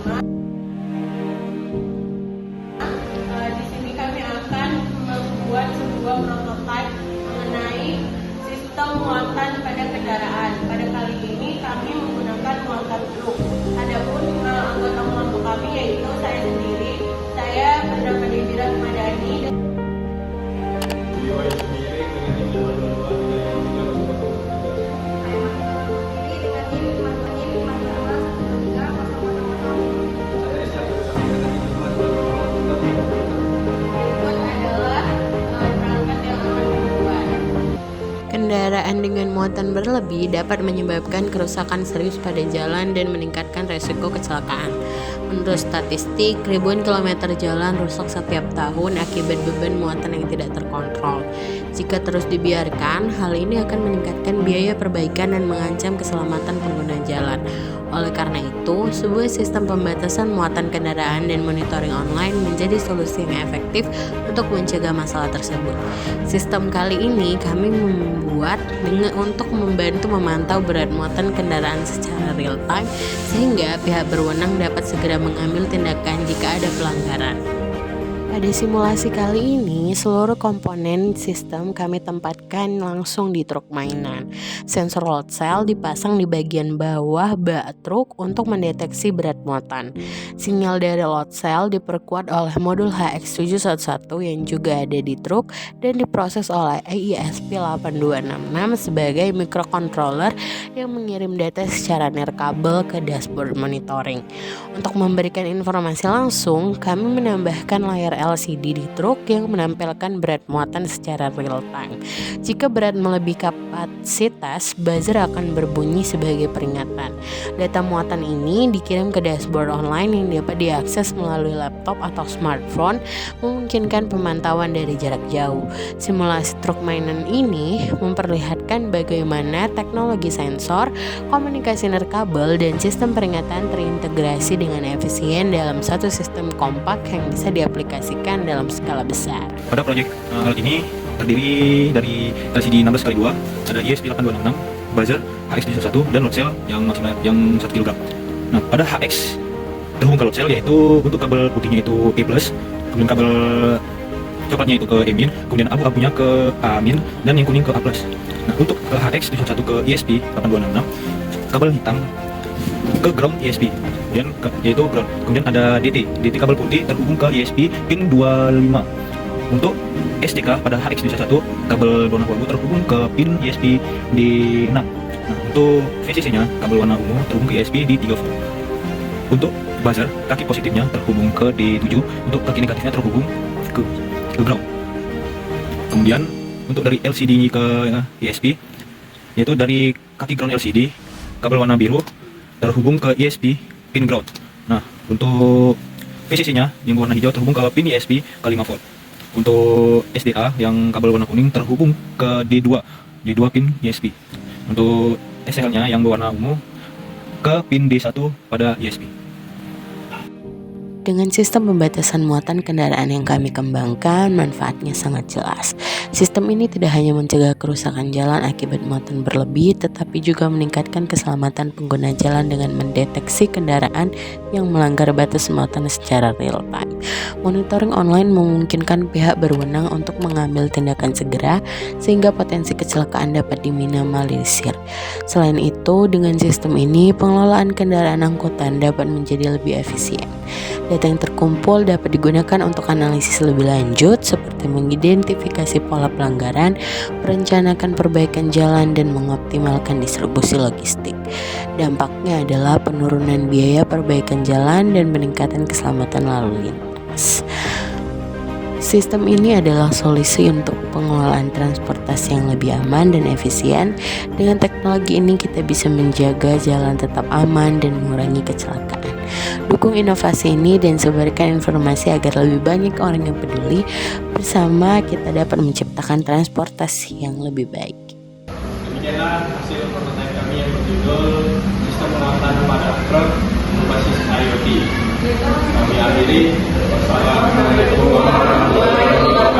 Di sini kami akan membuat sebuah prototipe mengenai sistem muatan pada kendaraan. Pada kali ini kami menggunakan muatan truk. Adapun anggota kelompok kami yaitu saya sendiri, saya bernama Dewi Rahmadani. Kendaraan dengan muatan berlebih dapat menyebabkan kerusakan serius pada jalan dan meningkatkan resiko kecelakaan. Menurut statistik, ribuan kilometer jalan rusak setiap tahun akibat beban muatan yang tidak terkontrol. Jika terus dibiarkan, hal ini akan meningkatkan biaya perbaikan dan mengancam keselamatan pengguna jalan. Oleh karena itu, sebuah sistem pembatasan muatan kendaraan dan monitoring online menjadi solusi yang efektif untuk mencegah masalah tersebut. Sistem kali ini kami membuat untuk membantu memantau berat muatan kendaraan secara real time sehingga pihak berwenang dapat segera mengambil tindakan jika ada pelanggaran. Pada simulasi kali ini, seluruh komponen sistem kami tempatkan langsung di truk mainan. Sensor load cell dipasang di bagian bawah bak truk untuk mendeteksi berat muatan. Sinyal dari load cell diperkuat oleh modul HX711 yang juga ada di truk dan diproses oleh EISP8266 sebagai microcontroller yang mengirim data secara nirkabel ke dashboard monitoring. Untuk memberikan informasi langsung, kami menambahkan layar LCD di truk yang menampilkan berat muatan secara real time. Jika berat melebihi kapasitas, buzzer akan berbunyi sebagai peringatan. Data muatan ini dikirim ke dashboard online yang dapat diakses melalui laptop atau smartphone, memungkinkan pemantauan dari jarak jauh. Simulasi truk mainan ini memperlihatkan bagaimana teknologi sensor, komunikasi nirkabel, dan sistem peringatan terintegrasi dengan efisien dalam satu sistem kompak yang bisa diaplikasikan dalam skala besar. Pada proyek alat ini terdiri dari LCD 16x2, ada ESP8266, buzzer, HX71, dan load cell yang maksimal yang 1 kg. Nah, pada HX terhubung ke load cell yaitu untuk kabel putihnya itu E+, kemudian kabel coklatnya itu ke E-, kemudian abu-abunya ke A-, dan yang kuning ke A+. Nah, untuk ke HX71 ke ESP8266, kabel hitam ke ground ESP, kemudian yaitu ground. Kemudian ada DT kabel putih terhubung ke ESP pin 25. Untuk SDK pada HX71 kabel warna ungu terhubung ke pin ESP di 6. Nah, untuk VCC-nya kabel warna ungu terhubung ke ESP di 3 volt. Untuk buzzer, kaki positifnya terhubung ke D7, untuk kaki negatifnya terhubung ke ground. Kemudian untuk dari LCD ke ESP, yaitu dari kaki ground LCD kabel warna biru terhubung ke ESP pin ground. Nah, untuk VCC-nya yang warna hijau terhubung ke pin ESP ke 5 volt. Untuk SDA yang kabel warna kuning terhubung ke D2 pin ESP. Untuk SL-nya yang berwarna ungu ke pin D1 pada ESP. Dengan sistem pembatasan muatan kendaraan yang kami kembangkan, manfaatnya sangat jelas. Sistem ini tidak hanya mencegah kerusakan jalan akibat muatan berlebih, tetapi juga meningkatkan keselamatan pengguna jalan dengan mendeteksi kendaraan yang melanggar batas muatan secara real time. Monitoring online memungkinkan pihak berwenang untuk mengambil tindakan segera, sehingga potensi kecelakaan dapat diminimalisir. Selain itu, dengan sistem ini, pengelolaan kendaraan angkutan dapat menjadi lebih efisien. Data yang terkumpul dapat digunakan untuk analisis lebih lanjut seperti mengidentifikasi pola pelanggaran, merencanakan perbaikan jalan, dan mengoptimalkan distribusi logistik. Dampaknya adalah penurunan biaya perbaikan jalan dan peningkatan keselamatan lalu lintas. Sistem ini adalah solusi untuk pengelolaan transportasi yang lebih aman dan efisien. Dengan teknologi ini kita bisa menjaga jalan tetap aman dan mengurangi kecelakaan. Dukung inovasi ini dan sebarkan informasi agar lebih banyak orang yang peduli. Bersama kita dapat menciptakan transportasi yang lebih baik. Demikianlah hasil prototipe kami yang berjudul Sistem Muatan pada Truk berbasis IoT. Kami akhiri. Wassalamualaikum warahmatullahi wabarakatuh.